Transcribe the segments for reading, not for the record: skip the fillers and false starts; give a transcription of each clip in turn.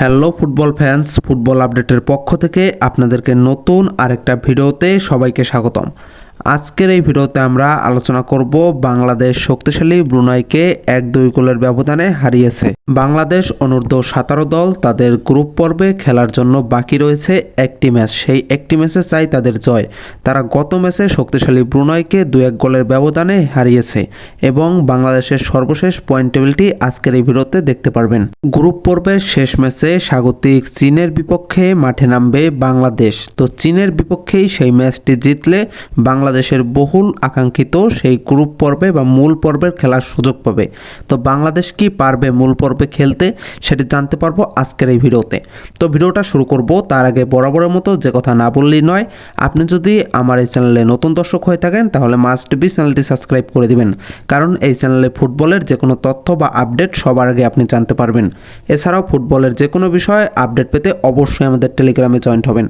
Hello football fans, football আপডেটের পক্ষ থেকে আপনাদেরকে নতুন আরেকটা ভিডিওতে সবাইকে স্বাগতম। আজকের এই ভিডিওতে আমরা আলোচনা করব বাংলাদেশ শক্তিশালী ব্রুনাইকে 1-2 গোলের ব্যবধানে হারিয়েছে। বাংলাদেশ অনূর্ধ্ব-17 দল তাদের গ্রুপ পর্বে খেলার জন্য বাকি রয়েছে একটি ম্যাচ। সেই একটি ম্যাচে চাই তাদের জয়। তারা গত ম্যাচে শক্তিশালী ব্রুনাইকে 2-1 গোলের ব্যবধানে হারিয়েছে এবং বাংলাদেশের সর্বশেষ পয়েন্ট টেবিলটি আজকের এই ভিডিওতে দেখতে পারবেন। গ্রুপ পর্বের শেষ ম্যাচে স্বাগতিক চীনের বিপক্ষে মাঠে নামবে বাংলাদেশ। তো চীনের বিপক্ষেই সেই ম্যাচটি জিতলে বাংলাদেশের বহুল আকাঙ্ক্ষিত সেই গ্রুপ পর্বে বা মূল পর্বের খেলার সুযোগ পাবে। তো বাংলাদেশ কি পারবে মূল পর্বে খেলতে, সেটি জানতে পারবো আজকের এই ভিডিওতে। তো ভিডিওটা শুরু করব তার আগে বরাবরের মতো যে কথা না বললেই নয়, আপনি যদি আমার এই চ্যানেলে নতুন দর্শক হয়ে থাকেন তাহলে মাস্ট বি চ্যানেলটি সাবস্ক্রাইব করে দিবেন, কারণ এই চ্যানেলে ফুটবলের যে কোনো তথ্য বা আপডেট সবার আগে আপনি জানতে পারবেন। এছাড়াও ফুটবলের যে কোনো বিষয়ে আপডেট পেতে অবশ্যই আমাদের টেলিগ্রামে জয়েন্ট হবেন।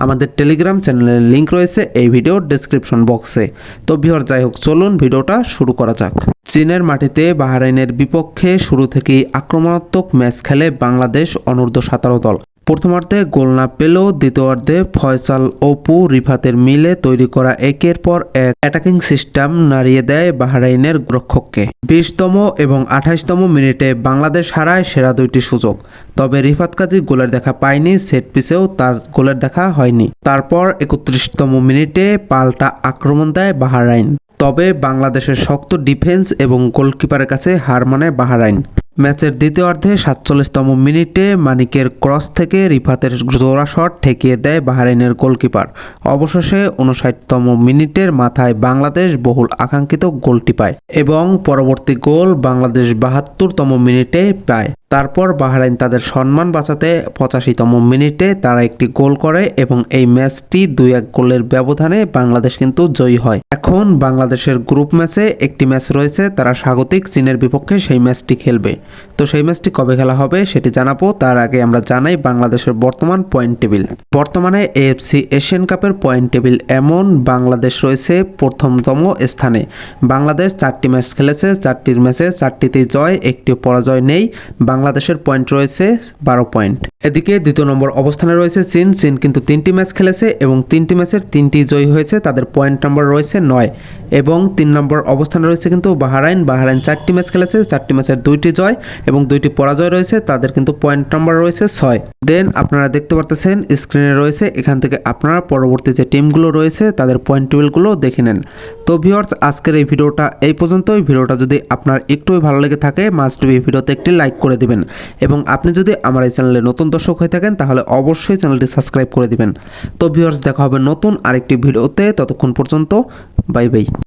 আমাদের টেলিগ্রাম চ্যানেলের লিঙ্ক রয়েছে এই ভিডিওর ডেসক্রিপশন বক্সে। তো ভিউয়ার, যাই হোক, চলুন ভিডিওটা শুরু করা যাক। চীনের মাটিতে বাহরাইনের বিপক্ষে শুরু থেকেই আক্রমণাত্মক ম্যাচ খেলে বাংলাদেশ অনূর্ধ্ব-17 দল। প্রথমার্ধে গোল না পেলেও দ্বিতীয়ার্ধে ফয়সাল, অপু, রিফাতের মিলে তৈরি করা একের পর এক অ্যাটাকিং সিস্টেম নাড়িয়ে দেয় বাহরাইনের রক্ষককে। 20তম এবং 28তম মিনিটে বাংলাদেশ হারায় সেরা দুইটি সুযোগ। তবে রিফাত কাজী গোলের দেখা পায়নি, সেট পিসেও তার গোলের দেখা হয়নি। তারপর 31তম মিনিটে পাল্টা আক্রমণ দেয় বাহরাইন। তবে বাংলাদেশের শক্ত ডিফেন্স এবং গোলকিপারের কাছে হার মানে বাহরাইন। ম্যাচের দ্বিতীয়ার্ধে 47তম মিনিটে মানিকের ক্রস থেকে রিফাতের জোড়া শট ঠেকিয়ে দেয় বাহরাইনের গোলকিপার। অবশেষে 59তম মিনিটের মাথায় বাংলাদেশ বহুল আকাঙ্ক্ষিত গোলটি পায় এবং পরবর্তী গোল বাংলাদেশ 72তম মিনিটে পায়। তারপর বাহরাইন তাদের সম্মান বাঁচাতে 85তম মিনিটে তারা একটি গোল করে এবং এই ম্যাচটি 2-1 গোলের ব্যবধানে বাংলাদেশ কিন্তু জয়ী হয়। এখন বাংলাদেশের গ্রুপ ম্যাচে একটি ম্যাচ রয়েছে, তারা স্বাগতিক চীনের বিপক্ষে সেই ম্যাচটি খেলবে। তো সেই ম্যাচটি কবে খেলা হবে সেটি জানাবো, তার আগে আমরা জানাই বাংলাদেশের বর্তমান পয়েন্ট টেবিল। বর্তমানে এএফসি এশিয়ান কাপের পয়েন্ট টেবিল এমন, বাংলাদেশ রয়েছে প্রথমতম স্থানে। বাংলাদেশ 4টি ম্যাচ খেলেছে, 4টির ম্যাচে 4টিতেই জয়, একটিও পরাজয় নেই। বাংলাদেশের পয়েন্ট রয়েছে 12 পয়েন্ট। এদিকে দ্বিতীয় নম্বর অবস্থানে রয়েছে চীন। চীন কিন্তু 3টি ম্যাচ খেলেছে এবং 3টি ম্যাচের 3টি জয়ী হয়েছে, তাদের পয়েন্ট নম্বর রয়েছে 9। এবং 3 নম্বর অবস্থানে রয়েছে কিন্তু বাহরাইন। বাহরাইন 4টি ম্যাচ খেলেছে, 4টি ম্যাচের 2টি জয় এবং 2টি পরাজয় রয়েছে, তাদের কিন্তু পয়েন্ট নম্বর রয়েছে 6। দেন আপনারা দেখতে পারতেছেন স্ক্রিনে রয়েছে, এখান থেকে আপনারা পরবর্তী যে টিমগুলো রয়েছে তাদের পয়েন্ট টেবিলগুলো দেখে নেন। তো ভিউয়ার্স, আজকের এই ভিডিওটা এই পর্যন্তই। ভিডিওটা যদি আপনার একটুই ভালো লেগে থাকে মাস্ট বি ভিডিওতে একটি লাইক করে দিবেন এবং আপনি যদি আমার এই চ্যানেলে নতুন দর্শক হয়ে থাকেন তাহলে অবশ্যই চ্যানেলটি সাবস্ক্রাইব করে দিবেন। তো ভিউয়ার্স, দেখা হবে নতুন আরেকটি ভিডিওতে, ততক্ষণ পর্যন্ত বাই বাই।